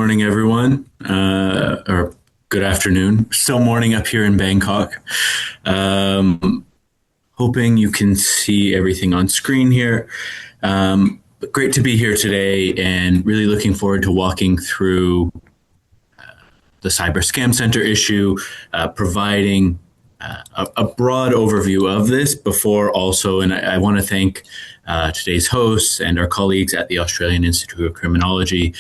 morning, everyone, or good afternoon. Still morning up here in Bangkok. Um, Hoping you can see everything on screen here. But great to be here today and really looking forward to walking through the Cyber Scam Center issue, providing a broad overview of this before also, and I want to thank today's hosts and our colleagues at the Australian Institute of Criminology,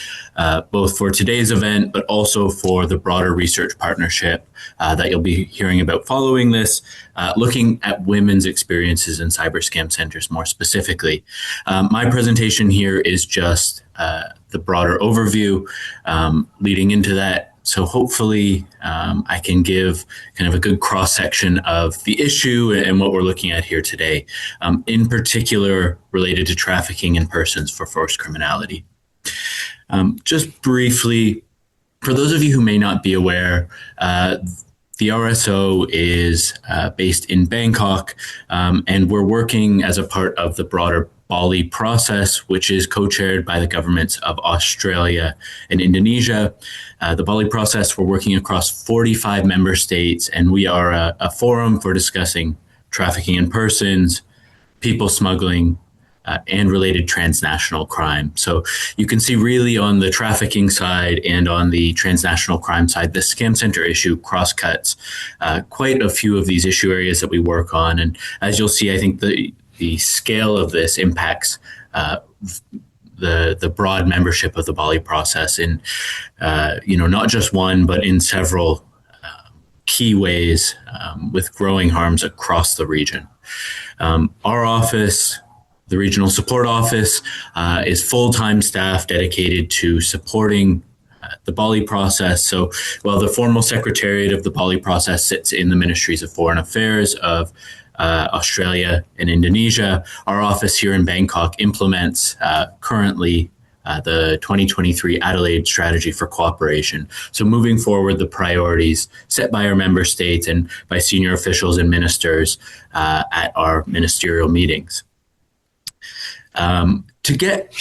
both for today's event, but also for the broader research partnership that you'll be hearing about following this, looking at women's experiences in cyber scam centers more specifically. My presentation here is just the broader overview. Leading into that, so hopefully I can give kind of a good cross-section of the issue and what we're looking at here today, in particular related to trafficking in persons for forced criminality. Just briefly, for those of you who may not be aware, the RSO is based in Bangkok, and we're working as a part of the broader Bali process, which is co-chaired by the governments of Australia and Indonesia. The Bali process, we're working across 45 member states, and we are a forum for discussing trafficking in persons, people smuggling, and related transnational crime. So you can see really on the trafficking side and on the transnational crime side, the scam center issue cross-cuts quite a few of these issue areas that we work on. And as you'll see, I think the scale of this impacts the broad membership of the Bali process in, not just one, but in several key ways, with growing harms across the region. Our office, the Regional Support Office, is full-time staff dedicated to supporting the Bali process. So while the formal secretariat of the Bali process sits in the Ministries of Foreign Affairs of Australia and Indonesia, our office here in Bangkok implements currently the 2023 Adelaide Strategy for Cooperation. So moving forward, the priorities set by our member states and by senior officials and ministers at our ministerial meetings. To get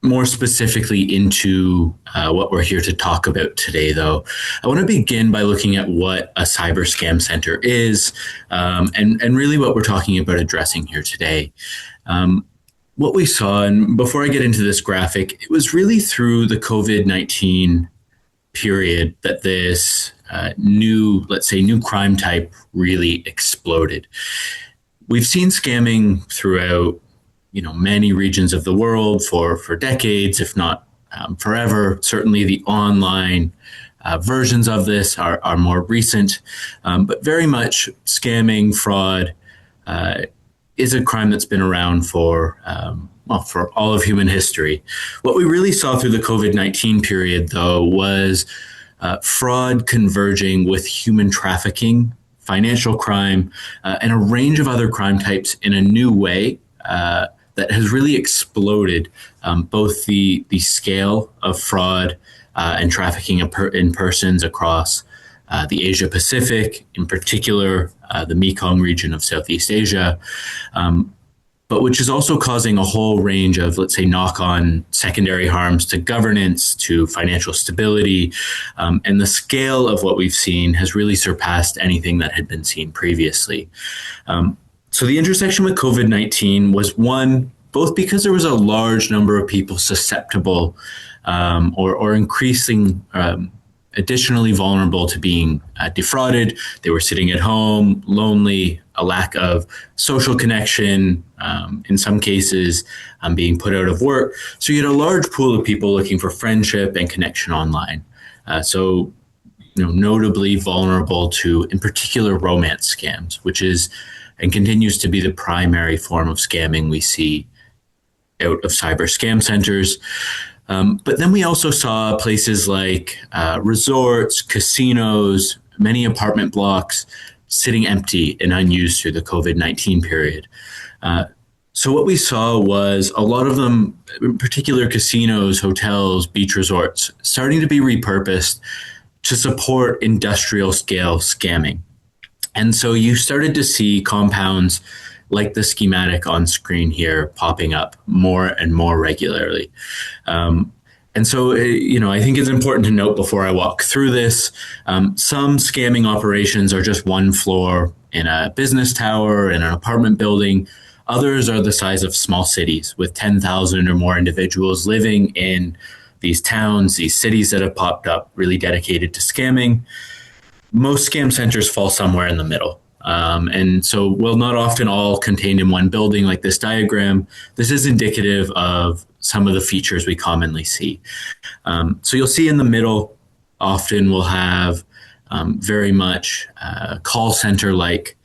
more specifically into what we're here to talk about today, though, I want to begin by looking at what a cyber scam center is, and really what we're talking about addressing here today. What we saw, and before I get into this graphic, it was really through the COVID-19 period that this new crime type really exploded. We've seen scamming throughout many regions of the world for decades, if not forever. Certainly the online versions of this are more recent, but very much scamming, fraud is a crime that's been around for all of human history. What we really saw through the COVID-19 period, though, was fraud converging with human trafficking, financial crime, and a range of other crime types in a new way that has really exploded both the scale of fraud and trafficking in persons across the Asia Pacific, in particular the Mekong region of Southeast Asia, but which is also causing a whole range of, let's say, knock-on secondary harms to governance, to financial stability, and the scale of what we've seen has really surpassed anything that had been seen previously. So the intersection with COVID-19 was one, both because there was a large number of people susceptible or increasing additionally vulnerable to being defrauded. They were sitting at home, lonely, a lack of social connection, in some cases being put out of work. So you had a large pool of people looking for friendship and connection online. So notably vulnerable to, in particular, romance scams, which is and continues to be the primary form of scamming we see out of cyber scam centers. But then we also saw places like resorts, casinos, many apartment blocks sitting empty and unused through the COVID-19 period. So what we saw was a lot of them, in particular casinos, hotels, beach resorts, starting to be repurposed to support industrial scale scamming. And so you started to see compounds like the schematic on screen here popping up more and more regularly. And so, I think it's important to note before I walk through this, some scamming operations are just one floor in a business tower, in an apartment building. Others are the size of small cities with 10,000 or more individuals living in these towns, these cities that have popped up, really dedicated to scamming. Most scam centers fall somewhere in the middle. And so, while not often all contained in one building like this diagram, this is indicative of some of the features we commonly see. So you'll see in the middle, often we'll have very much call center like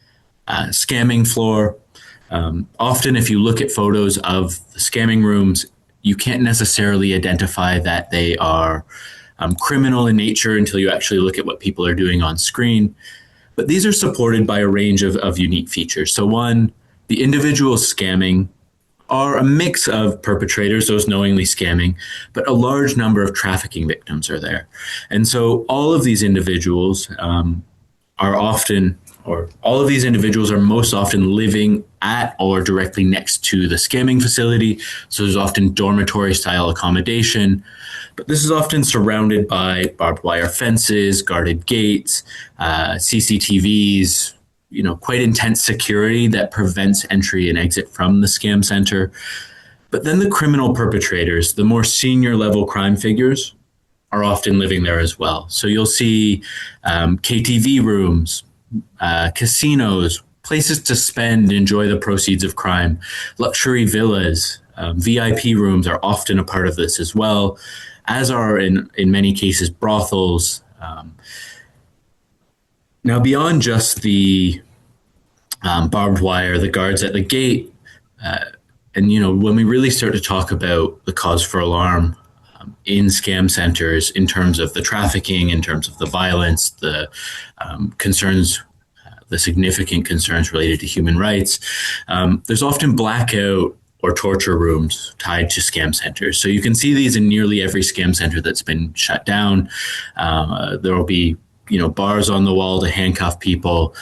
scamming floor. Often, if you look at photos of the scamming rooms, you can't necessarily identify that they are criminal in nature until you actually look at what people are doing on screen. But these are supported by a range of unique features. So, one, the individuals scamming are a mix of perpetrators, those knowingly scamming, but a large number of trafficking victims are there. And so all of these individuals are often, or all of these individuals are most often living at or directly next to the scamming facility. So there's often dormitory style accommodation, but this is often surrounded by barbed wire fences, guarded gates, CCTVs, quite intense security that prevents entry and exit from the scam center. But then the criminal perpetrators, the more senior level crime figures, are often living there as well. So you'll see KTV rooms, casinos, places to spend, enjoy the proceeds of crime, luxury villas, VIP rooms are often a part of this as well, as are in many cases brothels. Now, beyond just the barbed wire, the guards at the gate, and when we really start to talk about the cause for alarm in scam centers, in terms of the trafficking, in terms of the violence, the concerns, the significant concerns related to human rights, there's often blackout or torture rooms tied to scam centers. So you can see these in nearly every scam center that's been shut down. There will be bars on the wall to handcuff people,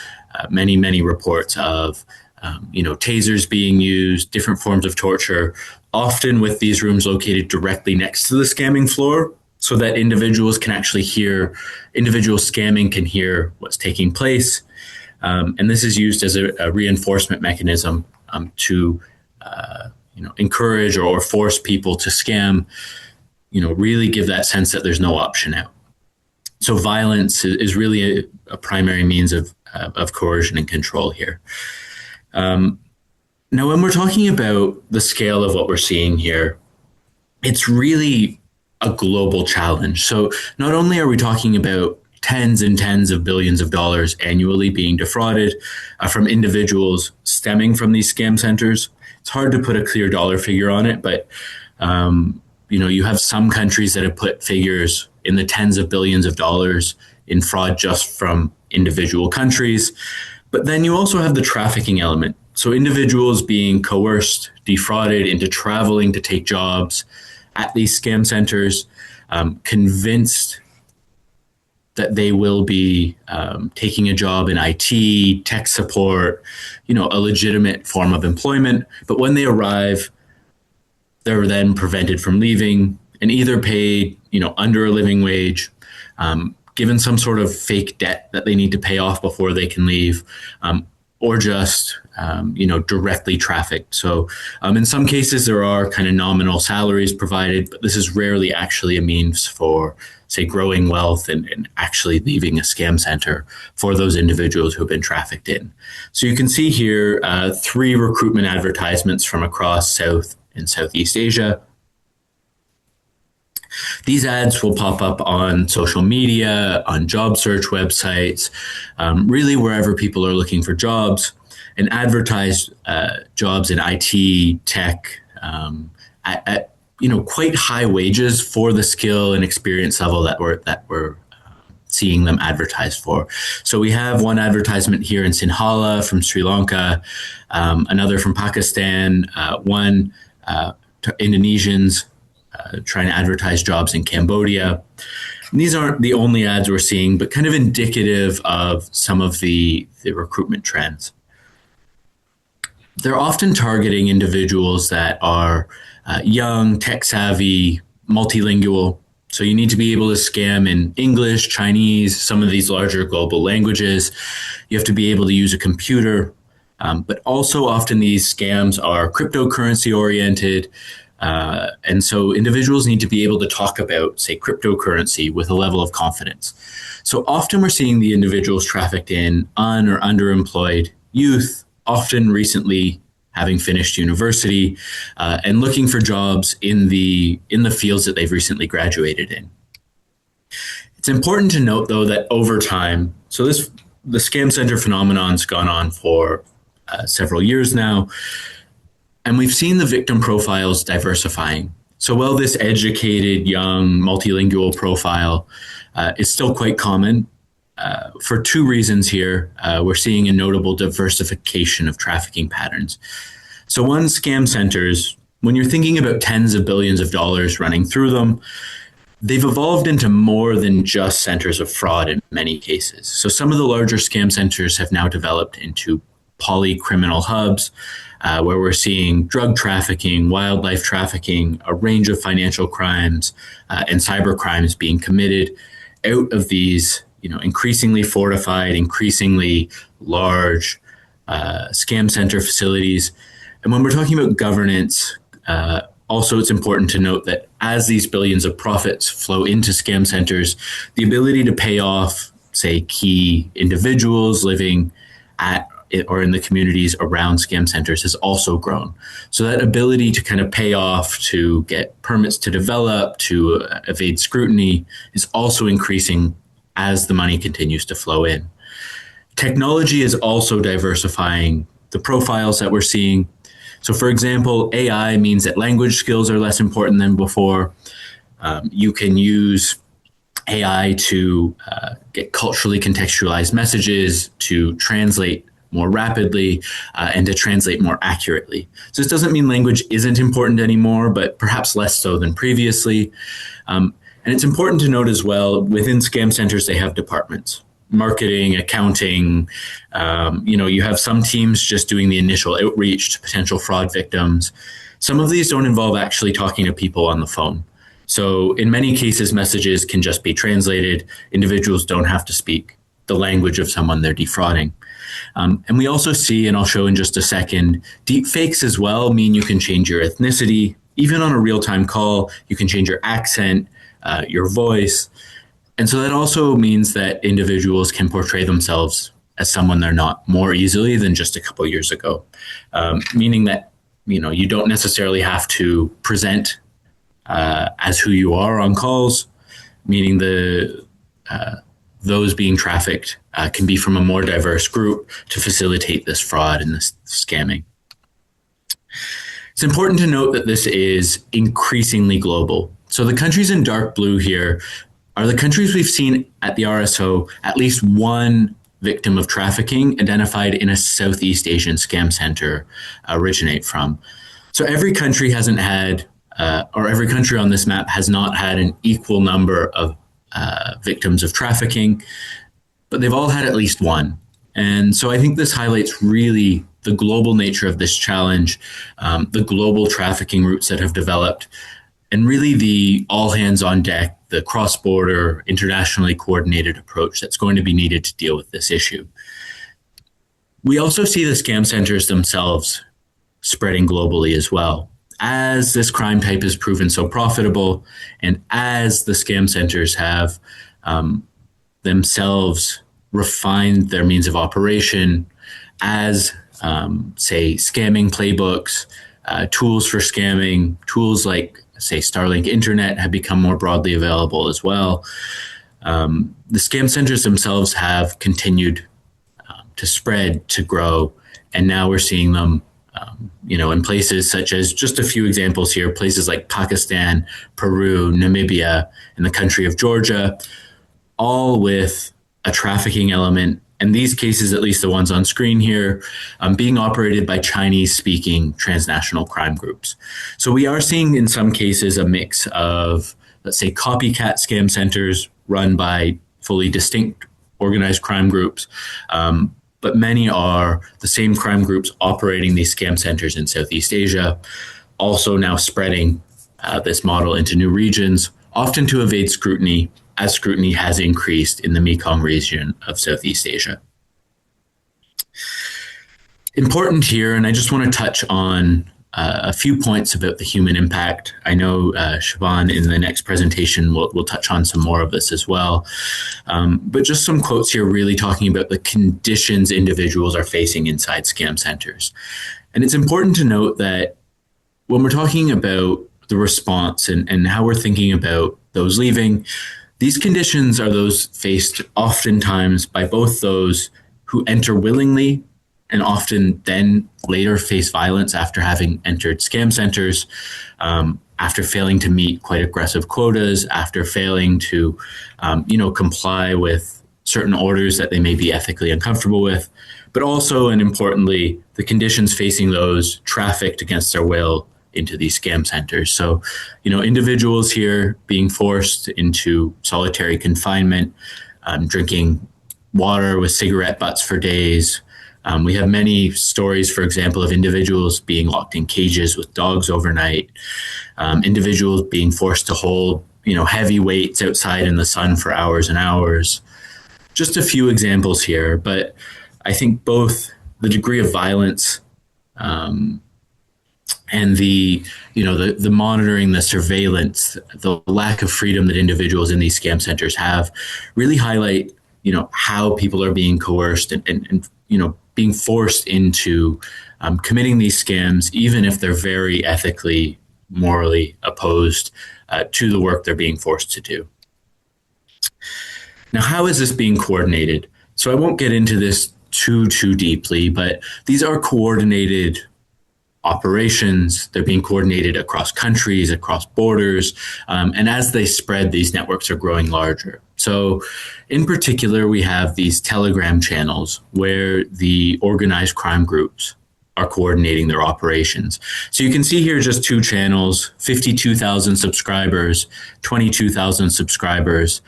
many reports of, tasers being used, different forms of torture, often with these rooms located directly next to the scamming floor so that individuals scamming can hear what's taking place. And this is used as a reinforcement mechanism to, encourage or force people to scam, really give that sense that there's no option out. So violence is really a primary means of coercion and control here. Now, when we're talking about the scale of what we're seeing here, it's really a global challenge. So not only are we talking about tens and tens of billions of dollars annually being defrauded from individuals stemming from these scam centers, it's hard to put a clear dollar figure on it, but you have some countries that have put figures in the tens of billions of dollars in fraud just from individual countries. But then you also have the trafficking element. So individuals being coerced, defrauded into traveling to take jobs at these scam centers, convinced that they will be taking a job in IT, tech support, a legitimate form of employment. But when they arrive, they're then prevented from leaving and either paid, under a living wage, given some sort of fake debt that they need to pay off before they can leave, or just, directly trafficked. So in some cases, there are kind of nominal salaries provided, but this is rarely actually a means for, say, growing wealth and actually leaving a scam center for those individuals who have been trafficked in. So you can see here 3 recruitment advertisements from across South and Southeast Asia. These ads will pop up on social media, on job search websites, really wherever people are looking for jobs, and advertise jobs in IT, tech, at quite high wages for the skill and experience level that we're seeing them advertised for. So we have one advertisement here in Sinhala from Sri Lanka, another from Pakistan, one Indonesians trying to advertise jobs in Cambodia. And these aren't the only ads we're seeing, but kind of indicative of some of the recruitment trends. They're often targeting individuals that are young, tech savvy, multilingual. So you need to be able to scam in English, Chinese, some of these larger global languages. You have to be able to use a computer. But also often these scams are cryptocurrency oriented. And so individuals need to be able to talk about, say, cryptocurrency with a level of confidence. So often we're seeing the individuals trafficked in or underemployed youth, often recently having finished university, and looking for jobs in the fields that they've recently graduated in. It's important to note, though, that over time, the scam center phenomenon's gone on for several years now, and we've seen the victim profiles diversifying. So while this educated, young, multilingual profile is still quite common, for two reasons here, we're seeing a notable diversification of trafficking patterns. So one, scam centers, when you're thinking about tens of billions of dollars running through them, they've evolved into more than just centers of fraud in many cases. So some of the larger scam centers have now developed into poly-criminal hubs, where we're seeing drug trafficking, wildlife trafficking, a range of financial crimes, and cyber crimes being committed out of these, increasingly fortified, increasingly large scam center facilities. And when we're talking about governance, also it's important to note that as these billions of profits flow into scam centers, the ability to pay off, say, key individuals living at or in the communities around scam centers has also grown. So that ability to kind of pay off, to get permits to develop, to evade scrutiny is also increasing as the money continues to flow in. Technology is also diversifying the profiles that we're seeing. So for example, AI means that language skills are less important than before. You can use AI to get culturally contextualized messages, to translate more rapidly, and to translate more accurately. So this doesn't mean language isn't important anymore, but perhaps less so than previously. And it's important to note as well, within scam centers, they have departments. Marketing, accounting, you have some teams just doing the initial outreach to potential fraud victims. Some of these don't involve actually talking to people on the phone. So in many cases, messages can just be translated. Individuals don't have to speak the language of someone they're defrauding. And we also see, and I'll show in just a second, deep fakes as well mean you can change your ethnicity. Even on a real-time call, you can change your accent, your voice. And so that also means that individuals can portray themselves as someone they're not more easily than just a couple years ago, meaning that you don't necessarily have to present as who you are on calls, meaning those being trafficked can be from a more diverse group to facilitate this fraud and this scamming. It's important to note that this is increasingly global. So the countries in dark blue here are the countries we've seen at the RSO at least one victim of trafficking identified in a Southeast Asian scam center originate from. So every country hasn't had, or every country on this map has not had an equal number of victims of trafficking, but they've all had at least one. And so I think this highlights really the global nature of this challenge, the global trafficking routes that have developed, and really the all hands on deck, the cross-border, internationally coordinated approach that's going to be needed to deal with this issue. We also see the scam centers themselves spreading globally as well. As this crime type has proven so profitable, and as the scam centers have themselves refined their means of operation, as, say, scamming playbooks, tools for scamming, tools like, say, Starlink Internet have become more broadly available as well. The scam centers themselves have continued to spread, to grow, and now we're seeing them in places such as, just a few examples here, places like Pakistan, Peru, Namibia, and the country of Georgia, all with a trafficking element. And these cases, at least the ones on screen here, being operated by Chinese-speaking transnational crime groups. So we are seeing in some cases a mix of, let's say, copycat scam centers run by fully distinct organized crime groups, but many are the same crime groups operating these scam centers in Southeast Asia, also now spreading this model into new regions, often to evade scrutiny, as scrutiny has increased in the Mekong region of Southeast Asia. Important here, and I just want to touch on a few points about the human impact. I know Siobhan in the next presentation will touch on some more of this as well. But just some quotes here really talking about the conditions individuals are facing inside scam centers. And it's important to note that when we're talking about the response and how we're thinking about those leaving, these conditions are those faced oftentimes by both those who enter willingly and often then later face violence after having entered scam centers, after failing to meet quite aggressive quotas, after failing to, comply with certain orders that they may be ethically uncomfortable with, but also, and importantly, the conditions facing those trafficked against their will into these scam centers. So, individuals here being forced into solitary confinement, drinking water with cigarette butts for days. We have many stories, for example, of individuals being locked in cages with dogs overnight, individuals being forced to hold, heavy weights outside in the sun for hours and hours. Just a few examples here, but I think both the degree of violence and the monitoring, the surveillance, the lack of freedom that individuals in these scam centers have really highlight, how people are being coerced and being forced into committing these scams, even if they're very ethically, morally opposed to the work they're being forced to do. Now, how is this being coordinated? So I won't get into this too deeply, but these are coordinated operations. They're being coordinated across countries, across borders, and as they spread, these networks are growing larger. So in particular, we have these Telegram channels where the organized crime groups are coordinating their operations. So you can see here just two channels, 52,000 subscribers, 22,000 subscribers.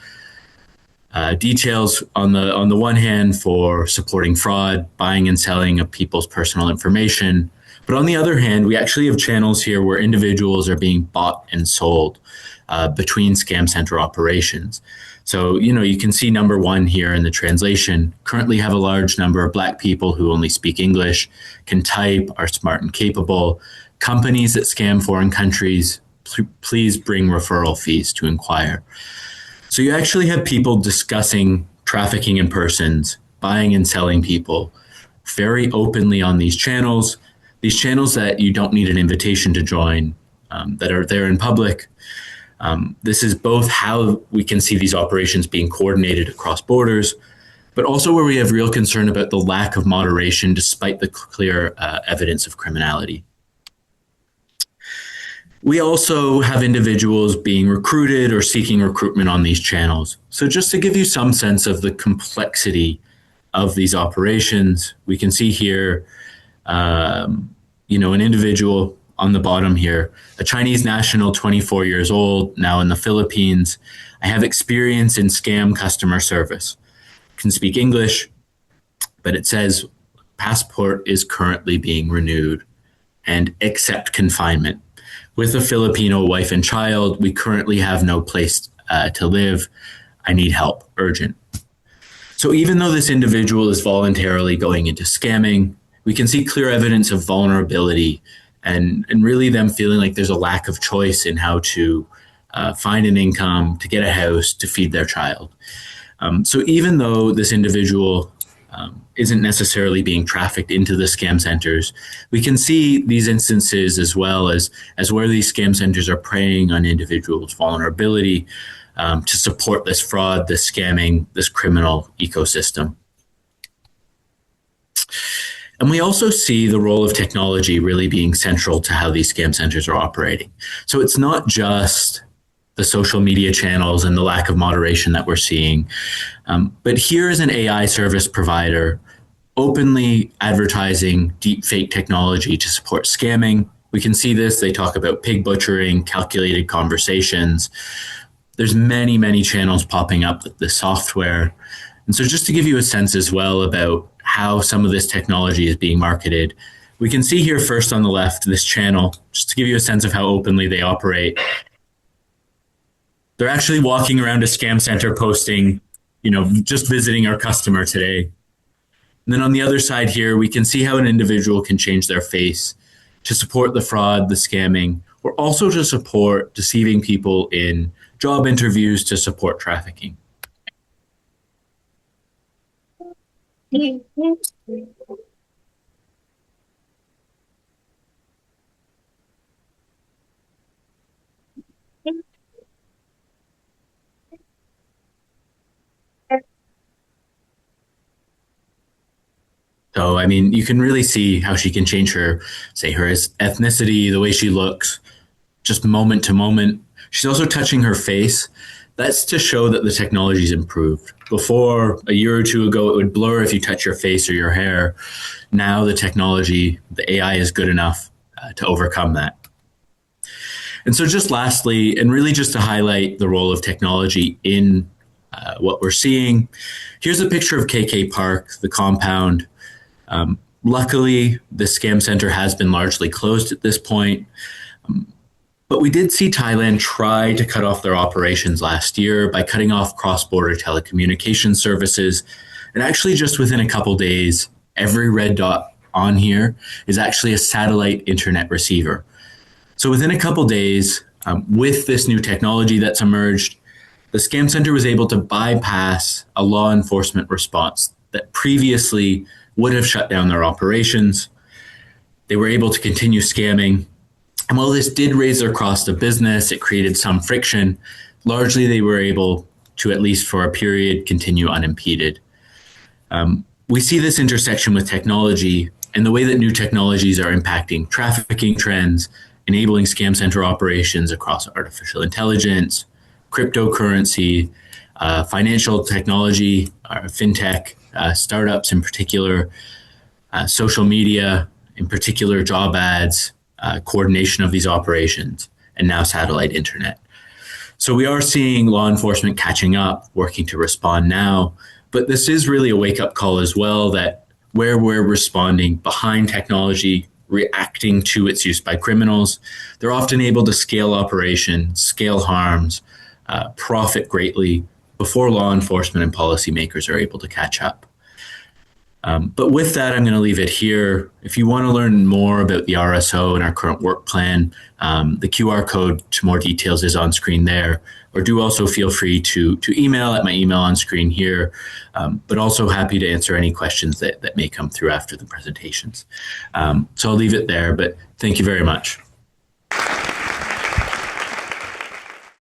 Details on the one hand for supporting fraud, buying and selling of people's personal information. But on the other hand, we actually have channels here where individuals are being bought and sold between scam center operations. So, you can see number one here in the translation, currently have a large number of Black people who only speak English, can type, are smart and capable. Companies that scam foreign countries, please bring referral fees to inquire. So you actually have people discussing trafficking in persons, buying and selling people very openly on these channels that you don't need an invitation to join, that are there in public. This is both how we can see these operations being coordinated across borders, but also where we have real concern about the lack of moderation despite the clear evidence of criminality. We also have individuals being recruited or seeking recruitment on these channels. So just to give you some sense of the complexity of these operations, we can see here, an individual on the bottom here, a Chinese national, 24 years old, now in the Philippines. I have experience in scam customer service, can speak English, but it says passport is currently being renewed and accept confinement. With a Filipino wife and child, we currently have no place to live. I need help, urgent. So even though this individual is voluntarily going into scamming, we can see clear evidence of vulnerability and really them feeling like there's a lack of choice in how to find an income, to get a house, to feed their child. So even though this individual isn't necessarily being trafficked into the scam centers, we can see these instances as well as where these scam centers are preying on individuals' vulnerability to support this fraud, this scamming, this criminal ecosystem. And we also see the role of technology really being central to how these scam centers are operating. So it's not just the social media channels and the lack of moderation that we're seeing, but here is an AI service provider openly advertising deep fake technology to support scamming. We can see this. They talk about pig butchering, calculated conversations. There's many, many channels popping up with this software. And so just to give you a sense as well about how some of this technology is being marketed, We can see here first on the left, this channel, just to give you a sense of how openly they operate. They're actually walking around a scam center posting, just visiting our customer today. And then on the other side here, we can see how an individual can change their face to support the fraud, the scamming, or also to support deceiving people in job interviews to support trafficking. So, I mean, you can really see how she can change her, say, her ethnicity, the way she looks, just moment to moment. She's also touching her face. That's to show that the technology's improved. Before, a year or two ago, it would blur if you touch your face or your hair. Now the technology, the AI is good enough to overcome that. And so just lastly, and really just to highlight the role of technology in what we're seeing, here's a picture of KK Park, the compound. Luckily, the scam center has been largely closed at this point. But we did see Thailand try to cut off their operations last year by cutting off cross-border telecommunication services. And actually, just within a couple days, every red dot on here is actually a satellite internet receiver. So within a couple days, with this new technology that's emerged, the scam center was able to bypass a law enforcement response that previously would have shut down their operations. They were able to continue scamming. And while this did raise their cost of business, it created some friction. Largely, they were able to, at least for a period, continue unimpeded. We see this intersection with technology and the way that new technologies are impacting trafficking trends, enabling scam center operations across artificial intelligence, cryptocurrency, financial technology, fintech, startups in particular, social media, in particular job ads, coordination of these operations, and now satellite internet. So we are seeing law enforcement catching up, working to respond now. But this is really a wake-up call as well, that where we're responding behind technology, reacting to its use by criminals, they're often able to scale operations, scale harms, profit greatly before law enforcement and policymakers are able to catch up. But with that, I'm going to leave it here. If you want to learn more about the RSO and our current work plan, the QR code to more details is on screen there. Or do also feel free to email at my email on screen here, but also happy to answer any questions that may come through after the presentations. So I'll leave it there, but thank you very much.